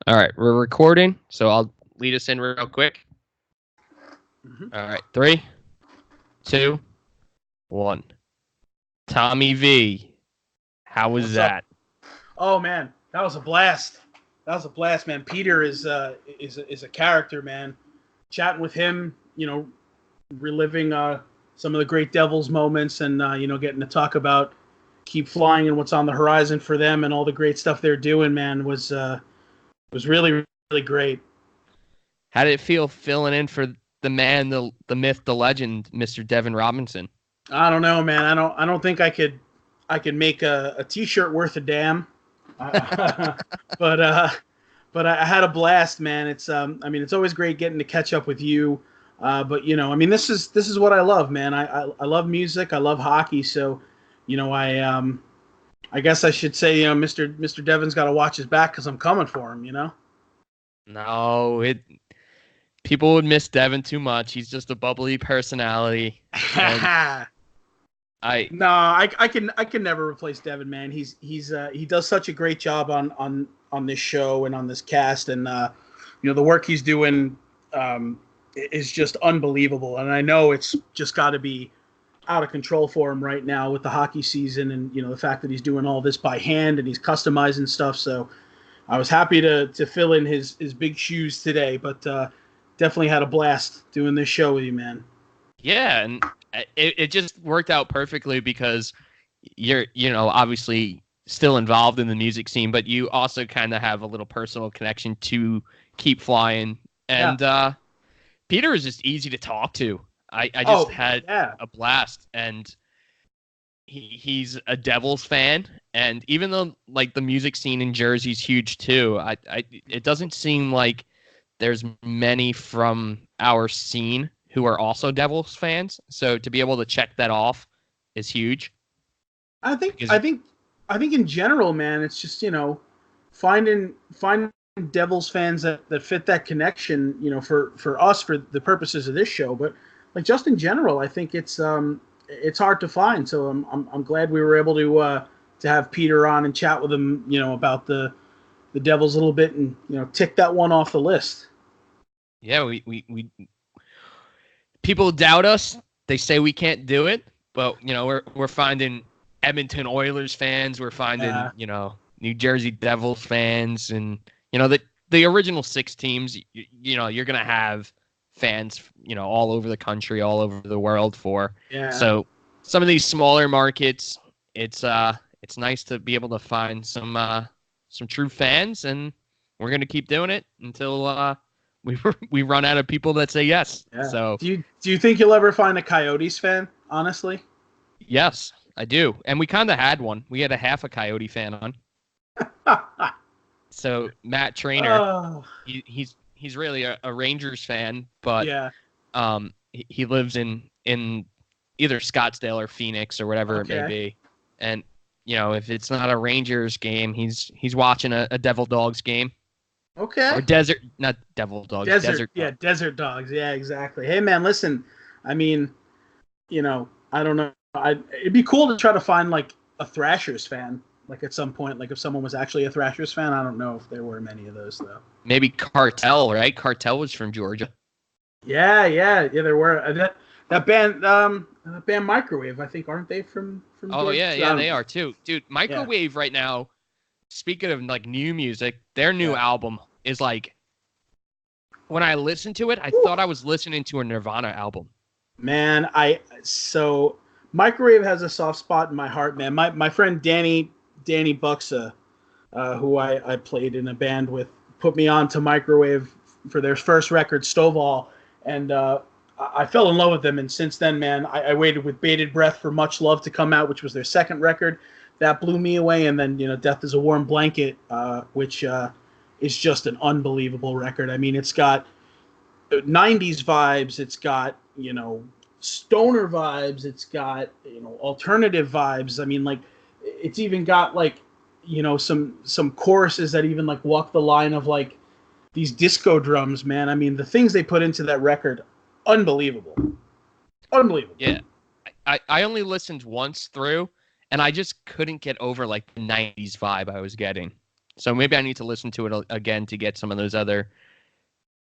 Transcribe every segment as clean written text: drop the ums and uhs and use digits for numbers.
All right, we're recording, so I'll lead us in real quick. Mm-hmm. All right, 3, 2, 1. Tommy V, how was What's up? that? Oh man, that was a blast. That was a blast, man. Peter is a character, man. Chatting with him, reliving some of the great Devils moments, and getting to talk about Keep Flying and what's on the horizon for them, and all the great stuff they're doing, man, was really really great. How did it feel filling in for the man, the myth, the legend, Mr. Devin Robinson? I don't know, man. I don't think I could make a T-shirt worth a damn. but I had a blast, man. It's always great getting to catch up with you. But this is what I love, man. I love music. I love hockey. So, I guess I should say, Mr. Devin's got to watch his back because I'm coming for him. No, people would miss Devin too much. He's just a bubbly personality, and No, I can never replace Devin, man. He does such a great job on this show and on this cast, and the work he's doing is just unbelievable. And I know it's just got to be out of control for him right now with the hockey season, and the fact that he's doing all this by hand and he's customizing stuff. So I was happy to fill in his big shoes today, but definitely had a blast doing this show with you, man. yeah, and it just worked out perfectly because you're obviously still involved in the music scene, but you also kind of have a little personal connection to Keep Flying, Yeah. and Peter is just easy to talk to. I just Oh, had yeah. a blast, and he's a Devils fan, and even though like the music scene in Jersey's huge too, it doesn't seem like there's many from our scene who are also Devils fans. So to be able to check that off is huge. I think Because I think I think in general, man, it's just finding Devils fans that fit that connection, for us for the purposes of this show, but like just in general, I think it's hard to find. So I'm glad we were able to have Peter on and chat with him, about the Devils a little bit, and tick that one off the list. yeah, we people doubt us. They say we can't do it, but we're finding Edmonton Oilers fans. We're finding Yeah. New Jersey Devils fans, and the original 6 teams. You're gonna have fans all over the country, all over the world for. Yeah. So some of these smaller markets, it's nice to be able to find some true fans, and we're gonna keep doing it until we run out of people that say yes. Yeah. So Do you think you'll ever find a Coyotes fan? Honestly. yes, I do. And we kind of had one. We had a half a Coyote fan on. So Matt Trainer, Oh, he's really a Rangers fan, but yeah. he lives in either Scottsdale or Phoenix or whatever it may Okay. be. And if it's not a Rangers game, he's watching a Devil Dogs game Okay. or not Devil Dogs, Desert, Desert yeah, Dogs. desert dogs. Yeah, exactly. Hey, man, listen. I mean, I don't know. It'd be cool to try to find like a Thrashers fan, like at some point, like if someone was actually a Thrashers fan. I don't know if there were many of those though. Maybe Cartel, right? Cartel was from Georgia. Yeah. There were that band Microwave. I think aren't they from Oh Georgia? yeah, they are too, dude. Yeah, Microwave right now. Speaking of like new music, their new yeah. album is like when I listened to it, I Woo. thought I was listening to a Nirvana album. Man, so Microwave has a soft spot in my heart, man. My friend Danny Buxa, who I played in a band with, put me on to Microwave for their first record, Stovall, and I fell in love with them. And since then, man, I waited with bated breath for Much Love to come out, which was their second record. That blew me away. And then, Death is a Warm Blanket, which is just an unbelievable record. I mean, it's got 90s vibes. It's got, stoner vibes. It's got, alternative vibes. I mean, like, it's even got, like, some choruses that even, like, walk the line of, like, these disco drums, man. I mean, the things they put into that record, unbelievable. Unbelievable. Yeah, I only listened once through, and I just couldn't get over like the '90s vibe I was getting. So maybe I need to listen to it again to get some of those other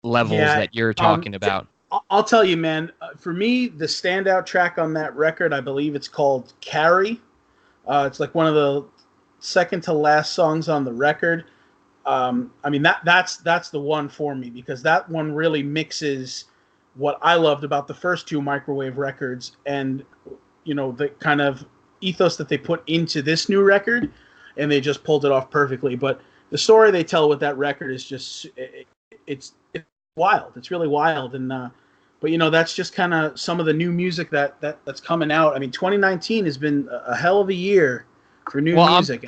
levels Yeah, that you're talking about. I'll tell you, man. For me, the standout track on that record, I believe it's called "Carry." It's like one of the second to last songs on the record. I mean that's the one for me because that one really mixes what I loved about the first two Microwave records and the kind of ethos that they put into this new record, and they just pulled it off perfectly. But the story they tell with that record is just it's wild. It's really wild, and but that's just kind of some of the new music that's coming out. I mean, 2019 has been a hell of a year for new Well, music.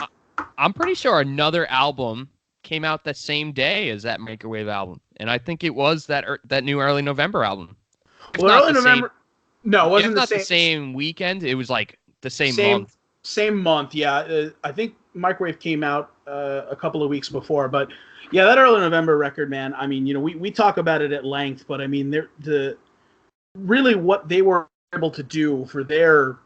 I'm pretty sure another album came out that same day as that Microwave album, and I think it was that new Early November album. If Well, not early the same, November. No, it if wasn't the not the same. same weekend, it was like the same Same month. same month. Yeah, I think Microwave came out a couple of weeks before, but yeah, that early November record, man. I mean, we talk about it at length, but I mean, the really what they were able to do for their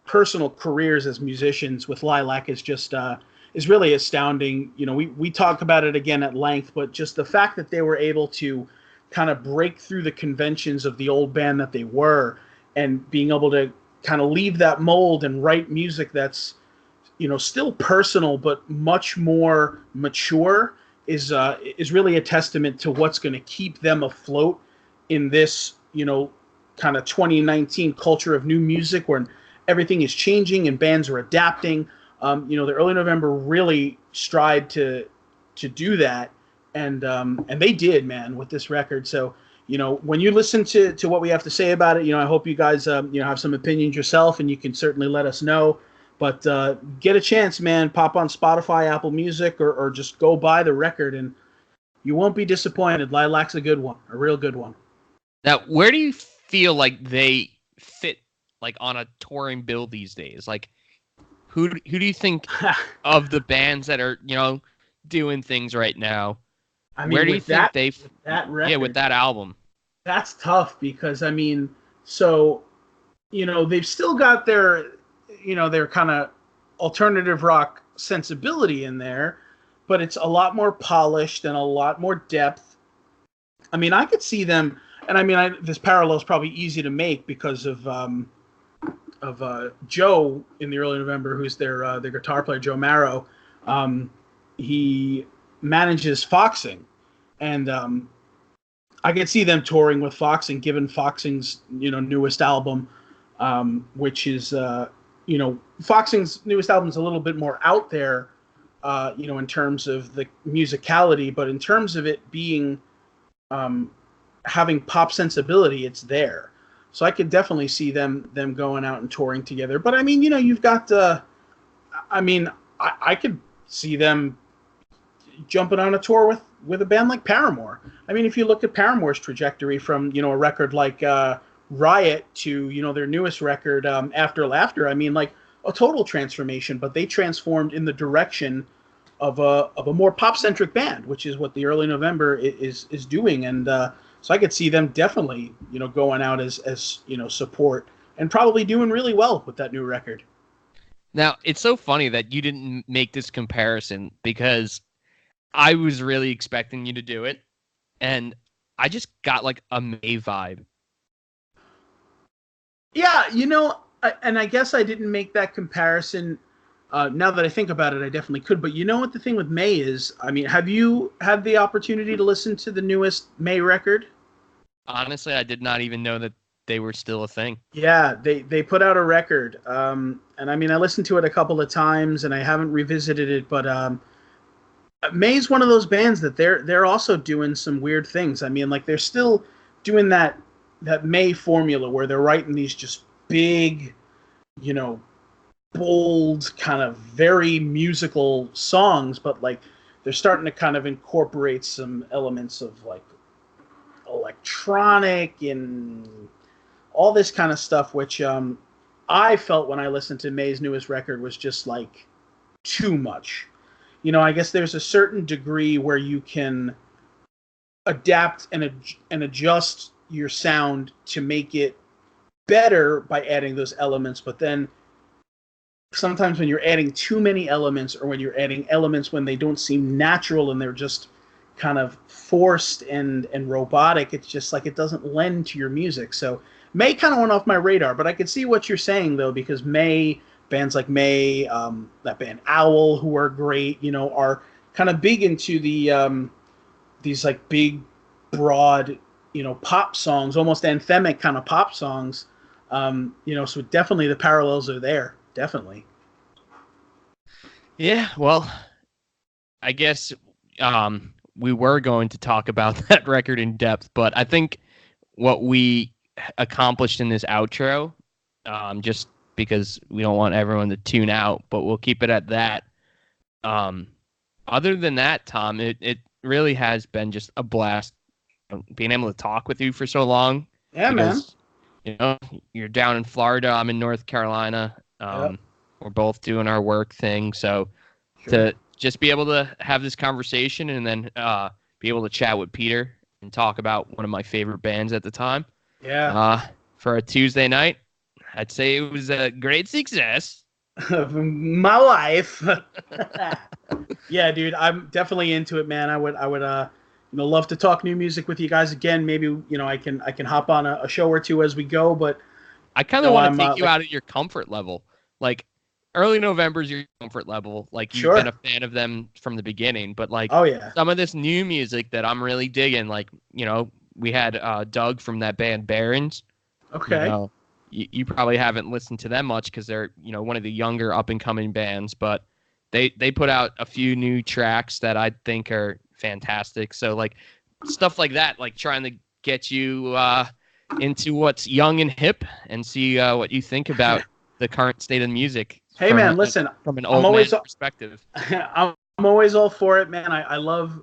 personal careers as musicians with Lilac is really astounding. We talk about it again at length, but just the fact that they were able to kind of break through the conventions of the old band that they were and being able to kind of leave that mold and write music that's still personal but much more mature is really a testament to what's going to keep them afloat in this kind of 2019 culture of new music where everything is changing and bands are adapting. The early November really strive to do that, and they did, man, with this record. So when you listen to what we have to say about it, I hope you guys have some opinions yourself, and you can certainly let us know. But get a chance, man. Pop on Spotify, Apple Music, or just go buy the record, and you won't be disappointed. Lilac's a good one, a real good one. Now, where do you feel like they fit, like on a touring bill these days? Like, who do you think of the bands that are doing things right now? I Where mean, do you think with that record, with that album? that's tough because I mean, so they've still got their kind of alternative rock sensibility in there, but it's a lot more polished and a lot more depth. I mean, I could see them, and I mean, this parallel is probably easy to make because of Joe in the early November, who's their guitar player, Joe Marrow. He manages Foxing, and I could see them touring with Foxing, given Foxing's newest album, which is Foxing's newest album is a little bit more out there, in terms of the musicality, but in terms of it being having pop sensibility, it's there. So I could definitely see them going out and touring together. But I mean, you've got I could see them jumping on a tour with a band like Paramore. I mean, if you look at Paramore's trajectory from a record like Riot to their newest record, After Laughter, I mean, like a total transformation. But they transformed in the direction of a more pop centric band, which is what the early November is doing. And so I could see them definitely going out as support and probably doing really well with that new record. Now, it's so funny that you didn't make this comparison because I was really expecting you to do it, and I just got like a May vibe. Yeah, and I guess I didn't make that comparison. Now that I think about it, I definitely could. But you know what the thing with May is? I mean, have you had the opportunity to listen to the newest May record? Honestly, I did not even know that they were still a thing. Yeah, they put out a record, and I mean, I listened to it a couple of times, and I haven't revisited it. But May's one of those bands that they're also doing some weird things. I mean, like they're still doing that May formula where they're writing these just big, bold, kind of very musical songs, but like they're starting to kind of incorporate some elements of like electronic and all this kind of stuff, which I felt when I listened to May's newest record was just like too much. I guess there's a certain degree where you can adapt and adjust your sound to make it better by adding those elements, but then sometimes when you're adding too many elements, or when you're adding elements when they don't seem natural and they're just kind of forced and robotic, it's just like it doesn't lend to your music. So May kind of went off my radar, but I could see what you're saying though, because May, bands like May, that band Owl, who are great, are kind of big into these like big, broad, pop songs, almost anthemic kind of pop songs. So definitely the parallels are there. Definitely. Yeah, well, I guess we were going to talk about that record in depth, but I think what we accomplished in this outro, just because we don't want everyone to tune out, but we'll keep it at that. Other than that, Tom, it really has been just a blast being able to talk with you for so long. Yeah, because, you're down in Florida, I'm in North Carolina. man. Yep. We're both doing our work thing, so Sure. to just be able to have this conversation and then be able to chat with Peter and talk about one of my favorite bands at the time. Yeah. For a Tuesday night, I'd say it was a great success. My life. Yeah, dude, I'm definitely into it, man. I would love to talk new music with you guys again. Maybe I can hop on a show or two as we go. But I kind of want to I'm take you out of your comfort level. Like early November is your comfort level. Like you've been sure. a fan of them from the beginning, but like Oh yeah. some of this new music that I'm really digging, like we had Doug from that band Barons. You Okay. know, you probably haven't listened to them much because they're one of the younger up and coming bands, but they put out a few new tracks that I think are fantastic. So like stuff like that, like trying to get you into what's young and hip and see what you think about the current state of music Hey man, listen, from an I'm old man always perspective. I'm always all for it, man. I love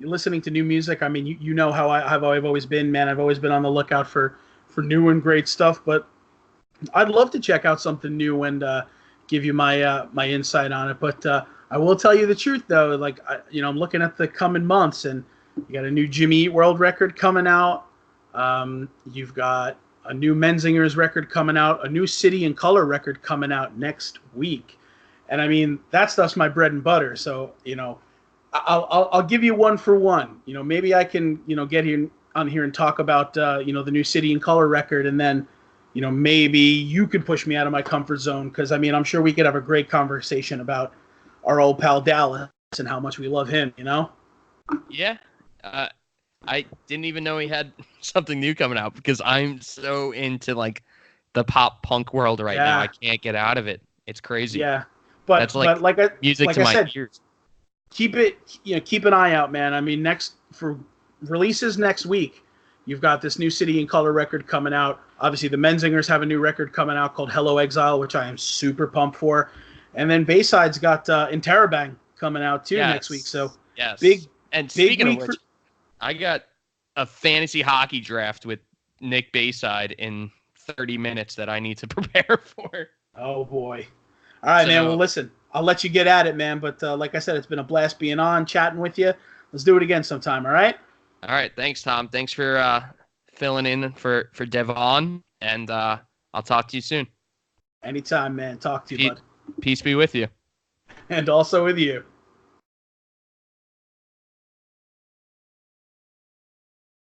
listening to new music. I mean, you know how I've always been, man. I've always been on the lookout for new and great stuff. But I'd love to check out something new and give you my insight on it. But I will tell you the truth, though. Like I'm looking at the coming months, and you got a new Jimmy Eat World record coming out. You've got a new Menzingers record coming out, a new City and Color record coming out next week. And I mean, that stuff's my bread and butter. So, I'll give you one for one. Maybe I can, get here on here and talk about, the new City and Color record. And then, maybe you could push me out of my comfort zone. Cause I mean, I'm sure we could have a great conversation about our old pal Dallas and how much we love him, Yeah. I didn't even know he had something new coming out because I'm so into like the pop punk world right now. I can't get out of it. It's crazy. Yeah. But that's like music to my ears. Keep an eye out, man. I mean, for releases next week, you've got this new City and Color record coming out. Obviously, the Menzingers have a new record coming out called Hello Exile, which I am super pumped for. And then Bayside's got Interrobang coming out too next week. So big. And big speaking week of which, I got a fantasy hockey draft with Nick Bayside in 30 minutes that I need to prepare for. Oh boy. All right, man. Well, listen, I'll let you get at it, man. But like I said, it's been a blast being on, chatting with you. Let's do it again sometime, all right? All right. Thanks, Tom. Thanks for filling in for Devon, and I'll talk to you soon. Anytime, man. Talk to you, bud. Peace be with you. And also with you.